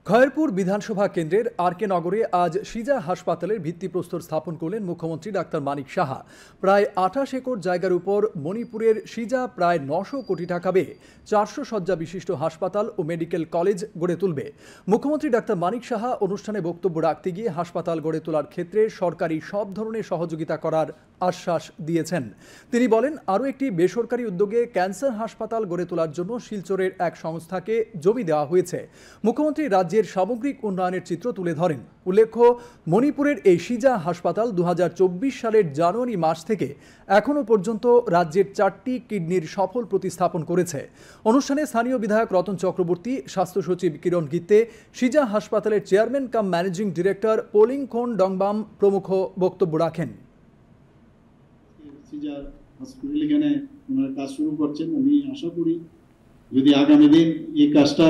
খয়েরপুর বিধানসভা কেন্দ্রের আরকে নগরে আজ সিজা হাসপাতালের ভিত্তিপ্রস্তর স্থাপন করলেন মুখ্যমন্ত্রী ডাক্তার মানিক সাহা। প্রায় ২৮ একর জায়গার উপর মণিপুরের সিজা প্রায় ৯০০ কোটি টাকা ব্যয়ে ৪০০ শয্যা বিশিষ্ট হাসপাতাল ও মেডিকেল কলেজ গড়ে তুলবে। মুখ্যমন্ত্রী ডাক্তার মানিক সাহা অনুষ্ঠানে বক্তব্য রাখতে গিয়ে হাসপাতাল গড়ে তোলার ক্ষেত্রে সরকারি সব ধরনের সহযোগিতা করার আশ্বাস দিয়েছেন। তিনি বলেন, আরও একটি বেসরকারি উদ্যোগে ক্যান্সার হাসপাতাল গড়ে তোলার জন্য শিলচরের এক সংস্থাকে জমি দেওয়া হয়েছে। মুখ্যমন্ত্রী রাজ্যের সামগ্রিক উন্নয়নের চিত্র তুলে ধরেন। উল্লেখ্য, মণিপুরের এই সিজা হাসপাতাল ২০২৪ সালের জানুয়ারি মাস থেকে এখনও পর্যন্ত রাজ্যের ৪টি কিডনির সফল প্রতিস্থাপন করেছে। অনুষ্ঠানে স্থানীয় বিধায়ক রতন চক্রবর্তী, স্বাস্থ্য সচিব কিরণ গিত্তে, সিজা হাসপাতালের চেয়ারম্যান কাম ম্যানেজিং ডিরেক্টর পোলিংখন ডংবাম প্রমুখ বক্তব্য রাখেন। সিজা হসপিটাল এখানে ওনারা কাজ শুরু করছেন। আমি আশা করি যদি আগামী দিন এই কাজটা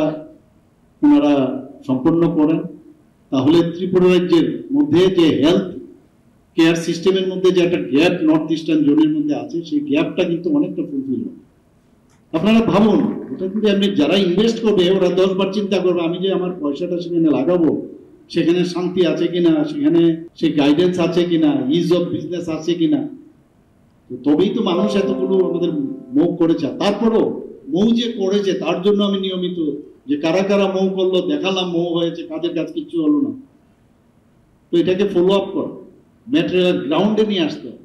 ওনারা সম্পন্ন করেন, তাহলে ত্রিপুরা রাজ্যের মধ্যে যে হেলথ কেয়ার সিস্টেমের মধ্যে যে একটা গ্যাপ নর্থ ইস্টার্ন জোনের মধ্যে আছে, সেই গ্যাপটা কিন্তু অনেকটা ফুলফিল হবে। আপনারা ভাবুন, ওটা যদি আপনি যারা ইনভেস্ট করবে ওরা 10 বার চিন্তা করবে, আমি যে আমার পয়সাটা সেখানে লাগাবো, সেখানে শান্তি আছে কিনা, সেখানে সেই গাইডেন্স আছে কিনা, ইজ অফ বিজনেস আছে কিনা। তবেই তো মানুষ এতগুলো আমাদের মৌ করেছে। তারপরও মৌ যে করেছে তার জন্য আমি নিয়মিত যে কারা কারা মৌ করলো দেখালাম, মৌ হয়েছে, কাজের কাজ কিচ্ছু হলো না। তো এটাকে ফলো আপ কর, ম্যাটেরিয়াল গ্রাউন্ডে নিয়ে আসতে হবে।